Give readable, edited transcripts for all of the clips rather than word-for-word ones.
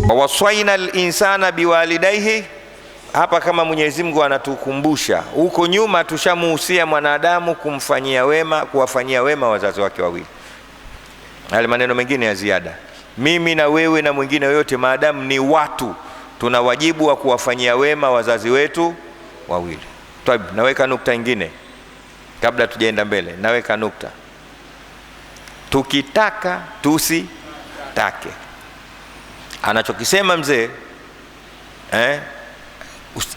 wawasaina al-insana biwalidayhi. Hapa kama Mwenyezi Mungu anatukumbusha, huko nyuma tushamuhusia mwanadamu kumfanyia wema, kuwafanyia wema wazazi wake wawili. Yale maneno mengine ya ziada, mimi na wewe na mwingine yoyote maadamu ni watu, tuna wajibu wa kuwafanyia wema wazazi wetu wawili. Taib, naweka nukta nyingine kabla tujaenda mbele, naweka nukta. Tukitaka tusitake, anachokisema mzee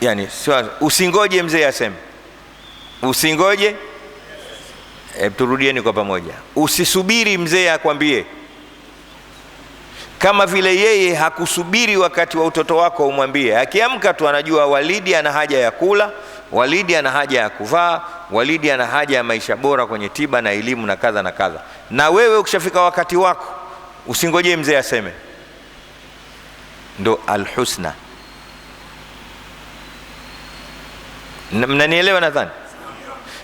yani usingoje mzee aseme, usingoje. Turudieni kwa pamoja, usisubiri mzee akwambie. Kama vile yeye hakusubiri wakati wa utoto wako umwambie. Akiamka tu anajua Walidi ana haja ya kula, Walidi ana haja ya kuvaa, Walidi ana haja ya maisha bora kwenye tiba na elimu na kadha na kadha. Na wewe ukishafika wakati wako usingojee mzee aseme. Ndo alhusna. Mnanielewa nadhani?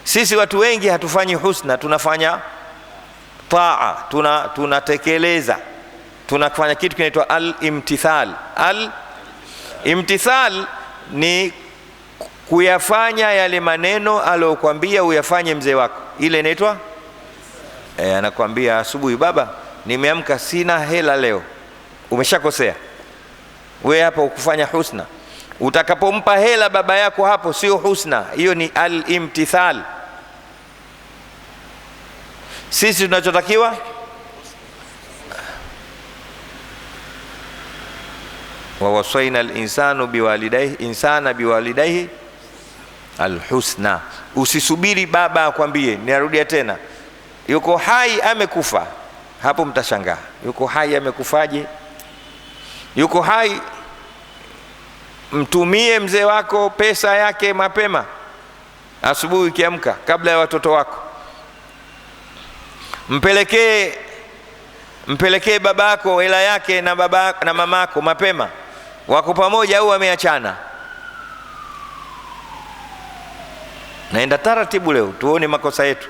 Sisi watu wengi hatufanyi husna, tunafanya taa, tunatekeleza, tunafanya kitu kinaitwa al-imtithal. Al-imtithal ni kuyafanya yale maneno aliyokuambia uyafanye mzee wako. Ile inaitwa anakuambia asubuhi, baba nimeamka sina hela leo. Umeshakosea wewe hapa, ukufanya husna. Utakapompa hela baba yako, hapo sio husna, hiyo ni al-imtithal. Sisi tunachotakiwa wawasaina al-insanu biwalidayhi al-husna. Usisubiri baba akwambie. Ninarudia tena, yuko hai amekufa, hapo mtashangaa. Yuko hai amekufaje? Yuko hai, mtumie mzee wako pesa yake mapema asubuhi ukiamka, kabla ya watoto wako. Mpelekee babako hela yake na mamako mapema. Wako pamoja au wameachana? Naenda taratibu leo tuone makosa yetu.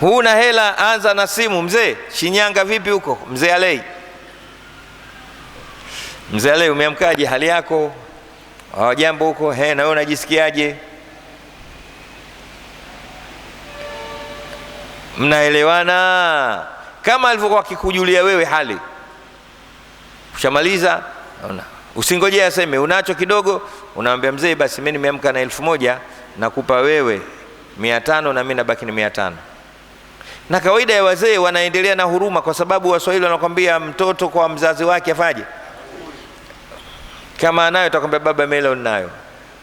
Huna hela, anza na simu. Mzee, Shinyanga vipi huko? Mzee Alei, mzee Alei, umeamkaje? Hali yako? Jambo huko? Na wewe unajisikiaje? Mnaelewana? Kama alivyokuwa akikujulia wewe hali. Ushamaliza, usingojea aseme unacho kidogo, unamwambia mzee, basi mimi nimeamka na 1000 nakupa wewe 500 na mimi nabaki na 500. Na kawaida ya wazee wanaendelea na huruma, kwa sababu Waswahili wanakuambia mtoto kwa mzazi wake afaje. Kama anayo atakwambia baba mimi leo ninayo,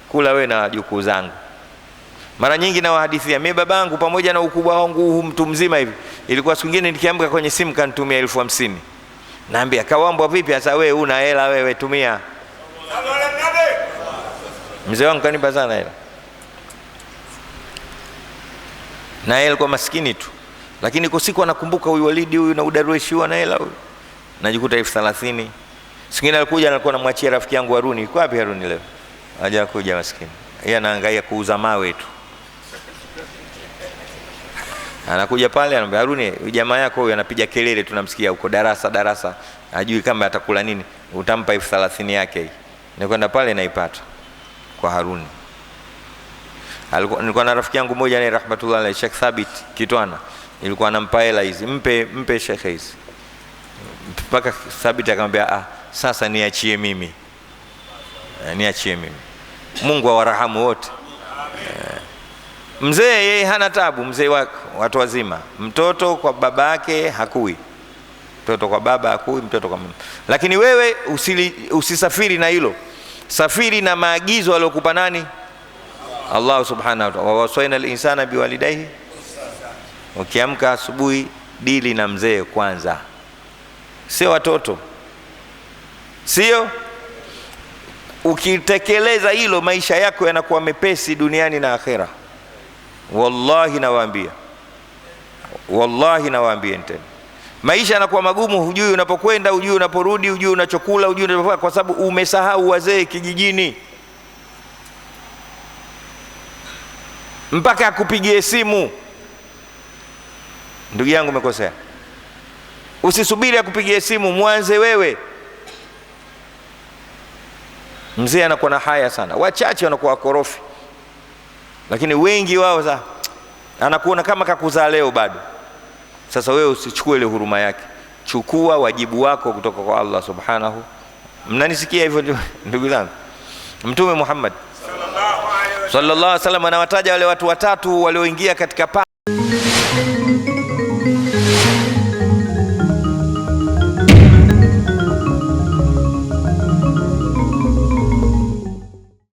kula wewe na wajukuu zangu. Mara nyingi na wahadithia, mimi babangu pamoja na ukubwa wangu mtu mzima hivi, ilikuwa siku nyingine nikiamka kwenye simu kanitumia 50,000. Naambia kawambwa vipi sasa, wewe una hela wewe tumia. Mzee wangu kanipa sana hela, na yeye alikuwa maskini tu, lakini kwa siku anakumbuka huyu Walidi huyu na Udarweshi huyu na hela huyu, najikuta 30,000. Siku nyingine alikuja, alikuwa anamwachia rafiki yangu Haruni. Yuko wapi Haruni leo? Haja kuja maskini, yeye anahangaika kuuza mawe tu. Anakuja pale anamwambia Haruni, jamaa yako huyu anapiga kelele, tunamsikia huko darasa, hajui kama atakula nini, utampa 30,000 yake hii. Nikwenda pale naipata kwa Haruni. Nilikuwa na rafiki yangu mmoja ni rahmatullah alayhi, Sheikh Thabit Kitwana, nilikuwa nampa hela hizi, mpe Sheikh hizi. Mpaka Thabit akamwambia sasa niachie mimi. Niachie mimi. Mungu awarahamu wote. Mzee yeye hana tabu, mzee watu wazima. Mtoto kwa baba yake hakui, mtoto kwa baba hakui, mtoto kwa mama. Lakini wewe usisafiri na hilo, safiri na maagizo aliyokupa nani? Allah subhanahu wa ta'ala, wawasaina al-insana biwalidayhi. Ukiamka asubuhi dili na mzee kwanza, sio watoto, sio. Ukitekeleza hilo, maisha yako yanakuwa mepesi duniani na akhera. Wallahi nawaambia tena, maisha yanakuwa magumu, hujui unapokwenda, hujui unaporudi, hujui unachokula, hujui unachofanya, kwa sababu umesahau wazee kijijini. Mpaka akupigie simu, ndugu yangu umekosea, Usisubiri akupigie simu, mwanze wewe. Mzee anakuwa na haya sana, wachache wanakuwa wakorofi, lakini wengi wao za anakuona kama kakuzaa leo bado. Sasa wewe usichukue ile huruma yake, chukua wajibu wako kutoka kwa Allah subhanahu. Mnanisikia hivyo ndugu zangu? Mtume Muhammad sallallahu alaihi wasallam anawataja wale watu watatu walioingia katika